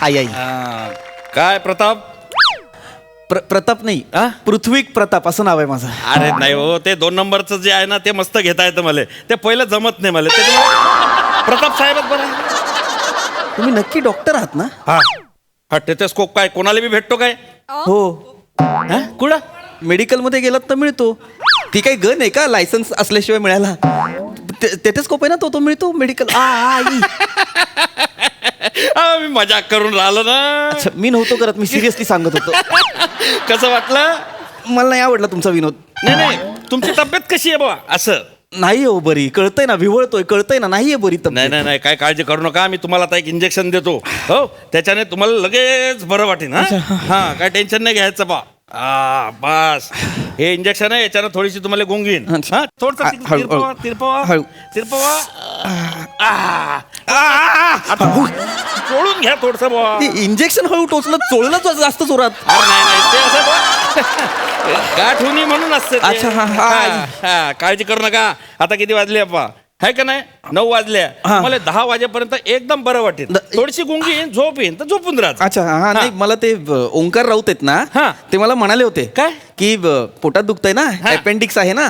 आई आई काय प्रताप? प्रताप नाही पृथ्वी प्रताप असं नाव आहे माझं. अरे नाही हो, ते 2 नंबरचं जे आहे ना ते मस्त घेता येतं मला. ते पहिलं जमत नाही मला. त्याच्यामुळे प्रताप साहेबच बरं आहे. तुम्ही नक्की डॉक्टर आहात ना? हा हा टेथोस्कोप काय कोणाला बी भेटतो काय? हो. कुठं? मेडिकलमध्ये गेलात तर मिळतो. ती काही गन आहे का लायसन्स असल्याशिवाय मिळायला? टेथोस्कोप आहे ना, तो मिळतो मेडिकल. आई मी मजाक करून राहिलो ना. अच्छा, मी नव्हतो करत, मी सिरियसली सांगत होतो. कसं वाटलं? मला नाही आवडला तुमचा विनोद. नाही तुमची तब्येत कशी आहे बाबा? असं नाही हो बरी, कळतंय ना, विवळतोय, कळतंय ना, नाहीये बरी तब्येत. नाही काय काळजी करू नका. मी तुम्हाला आता एक इंजेक्शन देतो. हो, त्याच्याने तुम्हाला लगेच बरं वाटेल. हा काय टेन्शन नाही घ्यायचं बा. बस हे इंजेक्शन आहे, याच्यानं थोडीशी तुम्हाला गुंगीन. हा थोडस हळू. तिरपवा. सोडून घ्या थोडस बुवा. इंजेक्शन हळू टोचलं, चोळलं जास्त जोरात. नाही ते असं बुवा. गाठुनी म्हणून असते ते. अच्छा, हा. काळजी करू नका. आता किती वाजले अप्पा? है का नाही? 9 वाजल्या. मला 10 वाजेपर्यंत एकदम बरं वाटेल. थोडीशी गुंगी येईन, झोप येईन तर झोपून राहा. अच्छा हा नाही, मला ते ओंकार राऊत आहेत ना, ते मला म्हणाले होते काय की पोटात दुखतंय ना, अपेंडिक्स आहे ना,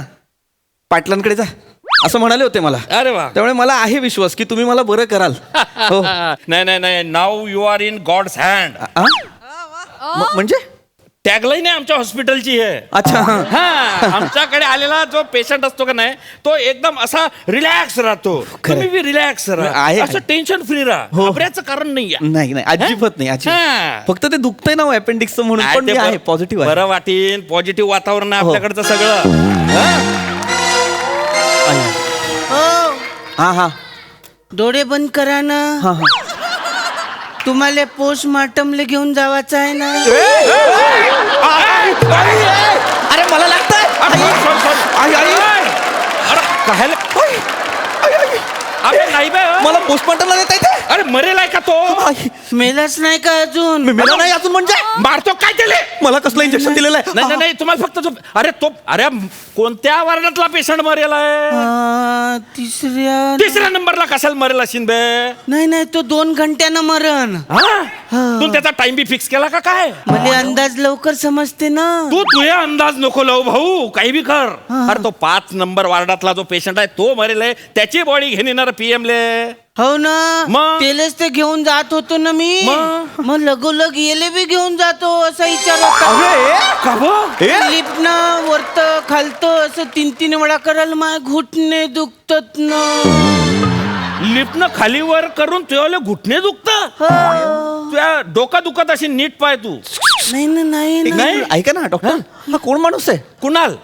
पाटलांकडे जा असं म्हणाले होते मला. अरे वा. त्यामुळे मला आहे विश्वास की तुम्ही मला बरं कराल. हो. नाही नाव you are in God's hand. म्हणजे टॅगलाईन आहे आमच्या हॉस्पिटलची आहे. अच्छा हा आमच्याकडे आलेला जो पेशंट असतो का नाही, तो एकदम असा रिलॅक्स राहतो. तुम्ही बी रिलॅक्स राहा, आहे. असं टेन्शन फ्री राहा. घाबरायचं कारण नाही. नाही अजिबात नाही, अजिबात. फक्त ते दुखतंय ना अपेंडिक्सचं म्हणून. पण मी आहे पॉझिटिव्ह आहे. बरं वाटेल. पॉझिटिव्ह वातावरण आहे आपल्याकडचं सगळं. हा डोळे बंद करा ना. हा तुम्हाला पोस्टमार्टमला घेऊन जावाचं आहे ना. अरे मला लागतंय. अरे नाही बे, मला पोस्टमार्टमला देता येते. अरे मरेल आहे का तो? मेलाच नाही का अजून? मेला नाही अजून म्हणजे? मारतो काय त्याला? मला कसलं इंजेक्शन दिलेलं आहे? नाही तुम्हाला फक्त अरे कोणत्या वार्डातला पेशंट मरेल आहे? तिसऱ्या नंबरला कशाला मरेल असेल बे? नाही तो 2 घंट्यानं मरण. तू त्याचा टाइम बी फिक्स केला का काय? मला अंदाज लवकर समजते ना. तू तुझ्या अंदाज नको लावू भाऊ, काही बी कर. अरे तो 5 नंबर वार्डातला जो पेशंट आहे तो मरेल आहे, त्याची बॉडी घेऊन येणार PM ले. हो ना, मग? तेलच ते घेऊन जात होतो ना मी. मग लगोलग येले बी घेऊन जातो असा विचार होता. लिफ्टनं वरत खालत असं 3 वेळा करायला माझे घुटणे दुखतात ना. लिफ्टनं खाली वर करून तुझ्या घुटणे दुखतं? तुझ्या डोका दुखत अशी नीट पाय तू. नाही ऐका ना डॉक्टर, हा कोण माणूस आहे? कुणाल?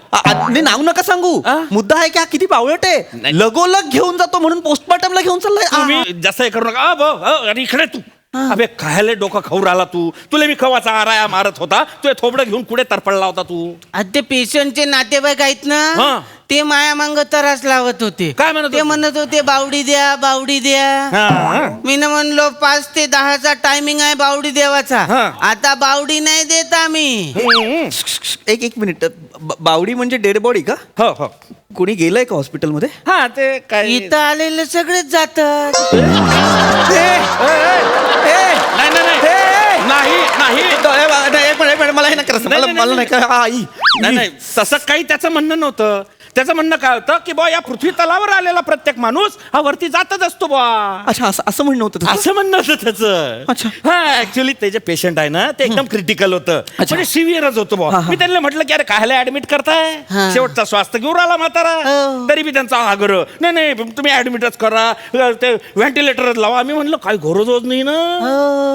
नाव नका सांगू. मुद्दा आहे की हा किती बावळट आहे. लगोलग घेऊन जातो म्हणून पोस्टमार्टमला घेऊन चाललाय. तुम्ही जास्त हे करू नका. अरे इकडे तू. अबे खायला डोका खाऊ राहिला तू. तुला मी खवाचा आराया मारत होता, तुझे थोबडं घेऊन कुठे तरपडला होता तू? ते पेशंटचे नातेवाईक आहेत ना, ते माया मांग तरास लावत होते. काय म्हणत ते म्हणत होते बावडी द्या. मी ना म्हणलो 5 ते 10चा टायमिंग आहे बावडी देवाचा. आता बावडी नाही देत आम्ही. एक मिनिट, बावडी म्हणजे डेड बॉडी का? हो कोणी गेलंय का हॉस्पिटलमध्ये? हा ते काय इथं आलेले सगळेच जातात. मला हे नाही करायचं. मला नाही का आई. नाही तसं काही त्याचं म्हणणं नव्हतं. त्याचं म्हणणं काय होतं की बा या पृथ्वी तलावर आलेला प्रत्येक माणूस हा वरती जातच असतो बा. अच्छा, असं म्हणणं होतं. असं म्हणणं होतं त्याचं. अच्छा. हा ऍक्च्युली ते जे पेशंट आहे ना ते एकदम क्रिटिकल होतं, म्हणजे सिव्हिअरच होतं बा. मी त्यांना म्हटलं की अरे कायला ऍडमिट करताय, शेवटचा स्वास्थ्य घेऊन राहिला म्हातारा. तरी बी त्यांचा आग्रह, नाही तुम्ही ऍडमिटच करा, ते व्हेंटिलेटरच लावा. आम्ही म्हणलं काय गरजच नाही ना,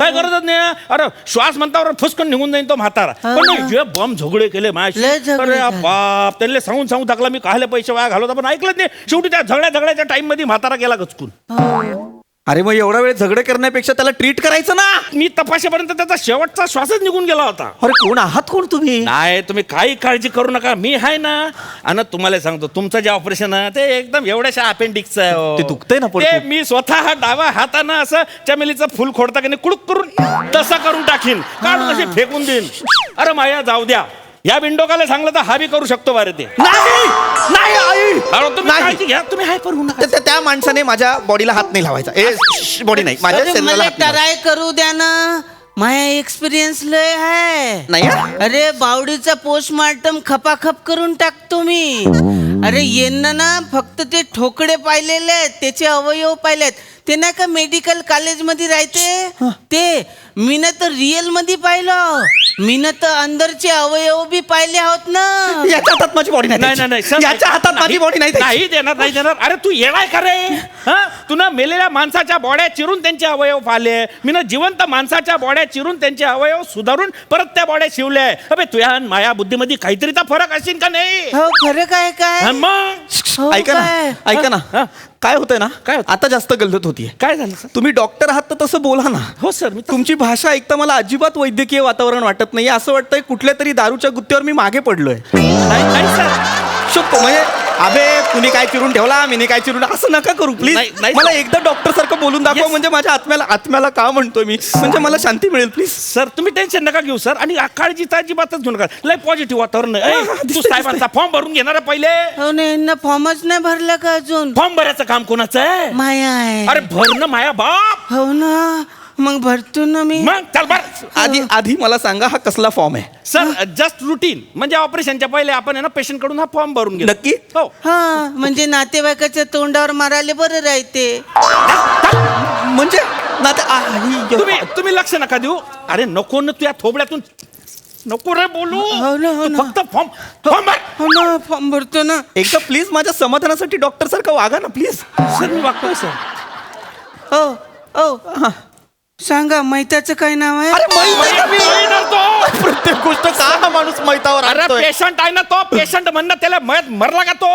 काय गरजच नाही. अरे श्वास म्हणतावर फुसकन निघून जाईन तो म्हातारा. पण जे बम झगडे केले माझे, अरे बाप, त्यांना सांगून टाकला मी कायले पैसे वाया घालवता, पण ऐकलंच नाही. शेवटी त्या झगड्याच्या टाइम मध्ये म्हातारा गेला गचकून. अरे मग एवढा वेळ झगडे करण्यापेक्षा त्याला ट्रीट करायचं ना. मी तपासेपर्यंत त्याचा शेवटचा श्वासच निघून गेला होता. अरे कोण आहात कोण तुम्ही? नाही तुम्ही काही काळजी करू नका, मी आहे ना. आणि तुम्हाला सांगतो तुमचं जे ऑपरेशन आहे ते एकदम एवढ्याशा अपेंडिक्सचं आहे. ते दुखतंय ना ते मी स्वतः डावा हातानं असं चमेलीचं फुल खोडता की नाही कुडूक करून तसं करून टाकीन, काढून अशी फेकून देईन. अरे माया जाऊ द्या, या विंडोकाला सांगलं तर हा बी करू शकतो बरं ते. नाही नाही आई अरे तुम्ही नाही. काळजी घ्या, तुम्ही हायपर होऊ नका. त्या माणसाने माझ्या बॉडीला हात नाही लावायचा. बॉडी नाही, माझ्या अरे शरीराला मला हात नाही ट्राय करू द्या ना, माझा एक्सपिरियन्स लय आहे. नाही हा? अरे बावडीचा पोस्टमार्टम खपाखप करून टाकतो मी. अरे यांना ना फक्त ते ठोकळे पाहिलेले आहेत, त्याचे अवयव पाहिलेत. ते नाही का मेडिकल कॉलेज मध्ये राहते ते, मी ना तर रिअल मध्ये पाहिलं. मी ना तर अंदरचे अवयव बी पाहिले आहोत ना. याच्या हातात माझी बॉडी नाही नाही नाही नाही द्यायची. सर, याच्या हातात माझी बॉडी नाही द्यायची. नाही देणार, नाही देणार. अरे तू येणार का रे? हा, तू ना मेलेल्या माणसाच्या बॉड्या चिरून त्यांचे अवयव पाहिले, मी ना जिवंत माणसाच्या बॉड्या चिरून त्यांचे अवयव सुधारून परत त्या बॉड्या शिवल्या. अबे तुझ्या आणि माया बुद्धीमध्ये काहीतरीचा फरक असेल का नाही? हो फरक आहे काय? हा, मग हो ऐका काय? ना, ऐका हा? ना, काय होतंय ना, काय होतं? आता जास्त गलत होतीये. काय झालं सर? तुम्ही डॉक्टर आहात तर तसं बोला ना. हो सर, मी तुमची भाषा ऐकता मला अजिबात वैद्यकीय वातावरण वाटत नाही. असं वाटतंय कुठल्या तरी दारूच्या गुत्त्यावर मी मागे पडलोय. नाही नाही सर. शकतो म्हणजे अबे तुम्ही काय चिरून ठेवला, मी काय चिरून, असं नका करू प्लीज. नाही, नाही. मला एकदा डॉक्टर सारखं बोलून दाखवा. Yes. म्हणजे माझ्या आत्म्याला का म्हणतोय मी, म्हणजे मला शांती मिळेल प्लीज. सर तुम्ही टेन्शन नका घेऊ सर, आणि काळजीची अजिबातच घेऊ नका. लय पॉझिटिव्ह वातावरण आहे. हा, तू दिसतंय, साहेबांचा फॉर्म भरून घेणार आहे पहिले. हो ना, यांना फॉर्मच नाही भरला का अजून? फॉर्म भरायचं काम कोणाचं आहे? माया आहे. अरे भरणं माया बाप. हो ना, मग भरतो ना मी. मग चल भर. आधी मला सांगा हा कसला फॉर्म आहे. सर जस्ट रुटीन, म्हणजे ऑपरेशनच्या पहिले आपण आहे ना पेशंट कडून हा फॉर्म भरून घेऊ. नक्की? हो. हा म्हणजे नातेवाईकाच्या तोंडावर मारायला बरं राहते. म्हणजे ना ते- तुम्ही लक्ष नका देऊ. अरे नको ना तुझ्या थोबड्यातून नको रे बोलू. हो ना, हो तू ना. फक्त फॉर्म भर. हो ना, फॉर्म भरतो ना. एकदा प्लीज माझ्या समाधानासाठी डॉक्टर सारखं वागा ना प्लीज. सर मी वागतोय सर. हो हो सांगा, मैताचं काय नाव आहे? अरे माहित आहे का नाही ना तो. प्रत्येक गोष्ट का हा माणूस मैतावर अरे आणतोय? पेशंट आहे ना तो. पेशंट म्हणणं त्याला मरला का तो?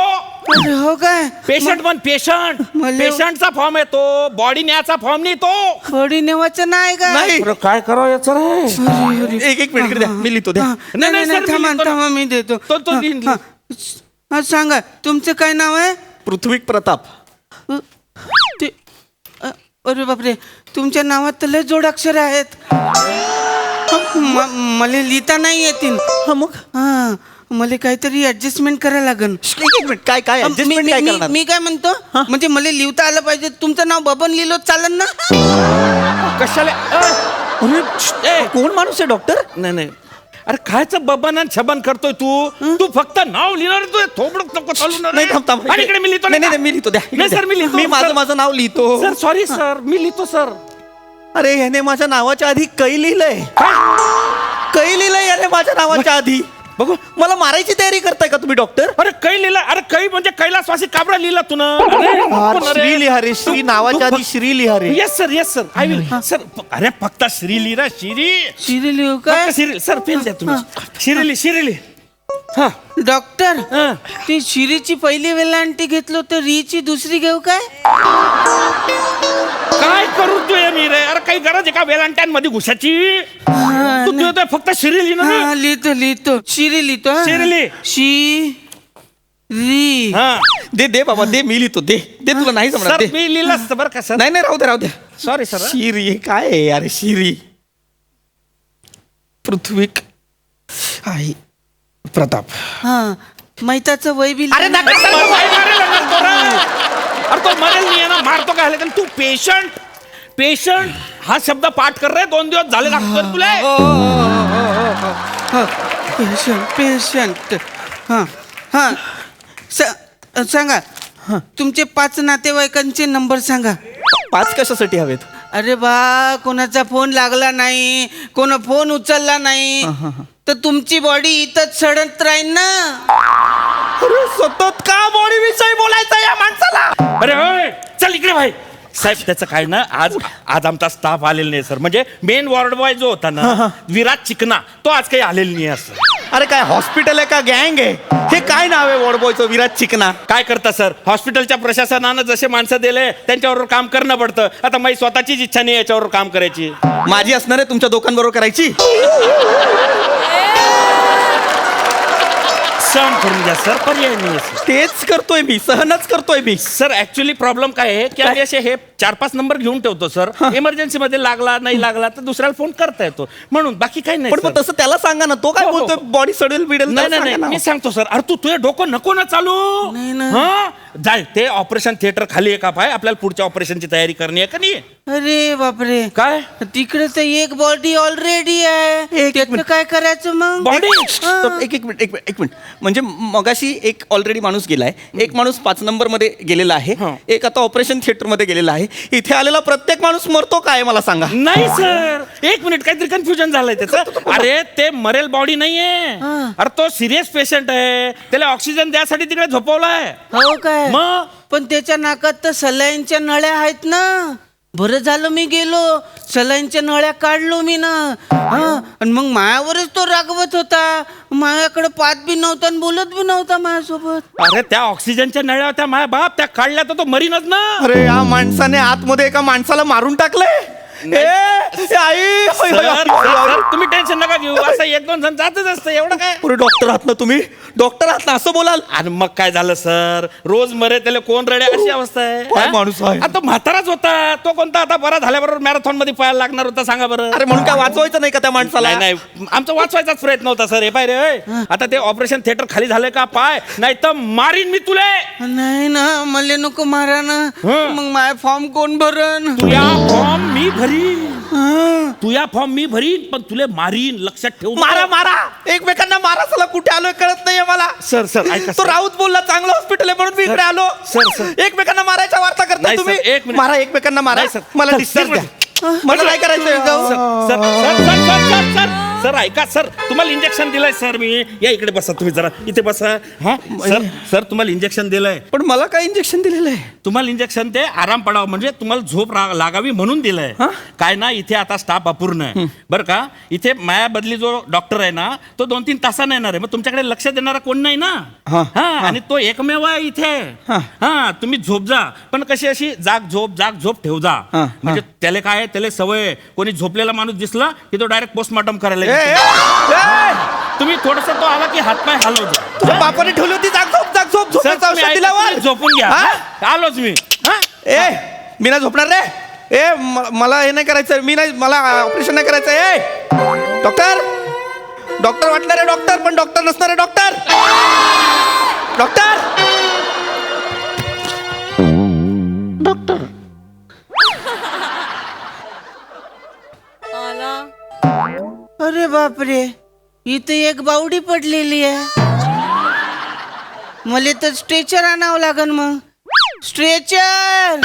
अरे हो काय? पेशंट म्हण पेशंट. मला- पेशंटचा फॉर्म आहे तो, बॉडी न्यायचा फॉर्म नाही तो. बॉडी नेवाचं नाही का? नाही. अरे काय करावं याचं रे? एक मिनिट इकडे द्या, मी लिहितो द्या. हा, नाही, नाही सर, नाही, मी थांबा लिहितो ना. थांबा, मी देतो. तो लिहीन. हा, हा, सांगा तुमचं काय नाव आहे? पृथ्वी प्रताप. ते अरे बापरे, तुमच्या नावात तर लय जोडाक्षर आहेत. मला लिहिता नाही येतील. हा मग हा, मला काहीतरी ऍडजस्टमेंट करायला लागेल. एक मिनिट काय काय adjustment काय करणार? मी काय म्हणतो, म्हणजे मला लिहिता आलं पाहिजे. तुमचं नाव बबन लिहिलं चालेल ना? कशाला? अरे, कोण माणूस आहे डॉक्टर? नाही नाही, अरे कायचं बबन आणि छबन करतोय तू फक्त नाव लिहिणार. तू थोबड नको चालू ना रे. नाही थांब थांब आणि इकडे मी लिहितो. नाही नाही, मी लिहितो द्या. नाही सर, मी लिहितो. मी माझं नाव लिहितो. सर सॉरी सर, मी लिहितो सर. अरे ह्याने माझ्या नावाच्या आधी कै लिहिलंय. कै लिहिलंय याने माझ्या नावाच्या आधी. बघू. मला मारायची तयारी करताय का तुम्ही डॉक्टर? अरे कै लिहिला. अरे कै म्हणजे कैलासवासी काबरा लिहिला तू ना. श्री लिहा रे, श्री नावाच्या आधी श्री लिहा रे. Yes sir I will sir. अरे फक्त श्री लिहिला. श्री शिरी लिहू काय? फक्त श्री. सर पेन द्या तुम्ही. शिरिली. हा. डॉक्टर, हा. ती शिरीची पहिली वेलांटी घेतलो तर रीची दुसरी घेऊ काय? काय करू तू मी रे? अरे काही गरज आहे का वेलांट्यांमध्ये घुसाची? तू तुझं ते फक्त शिरी लिहिणार हा, लिहितो शिरी लिहितो. हा. शिरी लिह. री. हा. दे बाबा दे, मी लिहितो. दे तुला नाही जमणार. सर दे. मी लिहिलं असतं बरं का सर. नाही राहू द्या. Sorry sir. शिरी काय आहे अरे? शिरी पृथ्वी आई प्रताप. हा, मैताचं वय बी अरे लिहिलं. नका अरे तो मरेल नाही आहे ना, मारतो काय? तू पेशंट हा शब्द पाठ कर रे. 2 दिवस झाले लागतो तुला. पेशंट. हा हा, सांगा तुमचे 5 नातेवाईकांचे नंबर सांगा. 5 कशासाठी हवेत? अरे बा, कोणाचा फोन लागला नाही, कोणा फोन उचलला नाही तर तुमची बॉडी इथंच सडत राहील ना. अरे सतत का बॉडी विषयी बोलायचं या माणसाला? अरे होय, चल इकडे भाई. साहेब त्याचं काय ना, आज आमचा स्टाफ आलेला नाही सर. म्हणजे मेन वॉर्ड बॉय जो होता ना, विराज चिकना, तो आज काही आलेला नाही असं. अरे काय हॉस्पिटल आहे का गँग आहे? हे काय नाव आहे वॉर्ड बॉयचं? विराज चिकना. काय करता सर, हॉस्पिटलच्या प्रशासनानं जसे माणसं दिले त्यांच्याबरोबर काम करणं पडतं. आता माझी स्वतःचीच इच्छा नाही याच्यावर काम करायची. माझी असणार आहे तुमच्या दोघांबरोबर करायची. सहन करून घ्या सर, पर्याय नाही सर. तेच करतोय मी, सहनच करतोय मी. सर ऍक्च्युली प्रॉब्लेम काय आहे की आम्ही असे हे 4-5 नंबर घेऊन ठेवतो सर. इमर्जन्सी मध्ये लागला नाही लागला तर दुसऱ्याला फोन करता येतो म्हणून, बाकी काही नाही पण सर. मग तसं त्याला सांगा ना, तो काय हो, हो. बोलतोय बॉडी सडेल बिडेल. नाही त्याला नाही सांगा नाही, ना. मी सांगतो सर. अरे तू तुझे डोकं नको ना चालू. नाही ना. हा जाय, ते ऑपरेशन थिएटर खाली आहे का पाय, आपल्याला पुढच्या ऑपरेशनची तयारी करणी आहे का नाही? अरे बापरे, काय तिकडे तर एक बॉडी ऑलरेडी आहे, त्याचं काय करायचं मग? बॉडी? तर एक मिनिट, एक मिनिट. म्हणजे मगाशी एक ऑलरेडी माणूस गेलाय, एक माणूस 5 नंबर मध्ये गेलेला आहे, हा. एक आता ऑपरेशन थिएटर मध्ये गेलेला आहे. इथे आलेला प्रत्येक माणूस मरतो काय मला सांगा. नाही सर, एक मिनिट, काहीतरी कन्फ्युजन झालंय त्याचं. अरे ते मरेल बॉडी नाहीये. हा. अरे तो सिरियस पेशंट आहे, त्याला ऑक्सिजन द्यासाठी तिकडे झोपवलाय. हो काय? मग पण त्याच्या नाकात तर सलाईनच्या नळ्या आहेत ना. बरं झालं मी गेलो, सलाईनच्या नळ्या काढलो मी ना. हा, आणि मग मायावरच तो रागवत होता. मायाकडे पाहत बी नव्हता आणि बोलत बी नव्हता माझ्यासोबत. अरे त्या ऑक्सिजनच्या नळ्या होत्या माय बाप, त्या काढल्या तर तो मरीनच ना. अरे या माणसाने आतमध्ये एका माणसाला मारून टाकलंय. आई सर, तुम्ही टेन्शन नका घेऊ, असं 1-2 जण जातच असतं, एवढं काय. पुरे डॉक्टर आहात ना तुम्ही, डॉक्टर आहात ना, असं बोलाल. आणि मग काय झालं सर, रोज मरे त्याला कोण रडे, अशी अवस्था आहे. काय हा? माणूस आहे. आता तो म्हाताराच होता, तो कोणता आता बरा झाल्याबरोबर मॅरेथॉन मध्ये पळायला लागणार होता, सांगा बरं. अरे म्हणून काय वाचवायचं नाही का त्या माणसाला? नाही नाही, आमचा वाचवायचाच प्रयत्न होता सर. हे पाय रे, आता ते ऑपरेशन थिएटर खाली झालंय का पाय, नाही तर मारीन मी तुले. नाही ना, मला नको मारा ना. हं. मग माय फॉर्म कोण भरण? तुया फॉर्म मी भरीन, तुया फॉर्म मी भरीन, पण तुले मारीन, लक्षात ठेव. मारा मारा, एकमेकांना मारा. चला कुठे आलोय कळत नाहीये मला. सर सर ऐका तो सर. राऊत बोलला चांगलं हॉस्पिटल आहे म्हणून मी इकडे आलो. सर. एकमेकांना मारायच्या वार्ता करता नाही, तुम्ही. सर, एक मिनिट. मारा, एकमेकांना मारा. नाही, सर. मला सर, डिस्चार्ज एक द्या. मला काय करायचंय. Sir sir sir sir sir sir sir ऐका सर, तुम्हाला इंजेक्शन दिलंय सर मी. या इकडे बसा तुम्ही जरा, इथे बसा. हा सर सर, तुम्हाला इंजेक्शन दिलंय. पण मला काय इंजेक्शन दिलेलं आहे? तुम्हाला इंजेक्शन ते आराम पडावं म्हणजे तुम्हाला झोप लागावी म्हणून दिलंय. हा? काय ना, इथे आता स्टाफ अपूर्ण आहे बरं का. इथे माया बदली जो डॉक्टर आहे ना, तो 2-3 तासाने येणार आहे. मग तुमच्याकडे लक्ष देणारा कोण नाही ना. हा, हा, आणि तो एकमेव आहे इथे. हा. हा, तुम्ही झोप जा, पण कशी अशी जाग झोप ठेव जा. हा, म्हणजे त्याला काय आहे, त्याला सवय आहे, कोणी झोपलेला माणूस दिसला की तो डायरेक्ट पोस्टमॉर्टम करायला ए, येतो. ए, ए, तुम्ही थोडस तो आला की हातपाय हलवतो. तुझ्या बापाने ठेवली होती जाग झोप सर, झोपेचं तुम्ही औषध ऐका, दिल्यावर तुम्ही झोपून घ्या. हा? आलोच मी. हा? ए, मी नाही झोपणार रे. मला हे नाही करायचं. मी नाही, मला ऑपरेशन नाही करायचं. ए डॉक्टर, डॉक्टर वाटणार रे डॉक्टर, पण डॉक्टर नसणार रे डॉक्टर. Doctor, doctor. अरे बापरे, इथे एक बावडी पडलेली आहे. मला तर स्ट्रेचर आणावं लागन. मग स्ट्रेचर.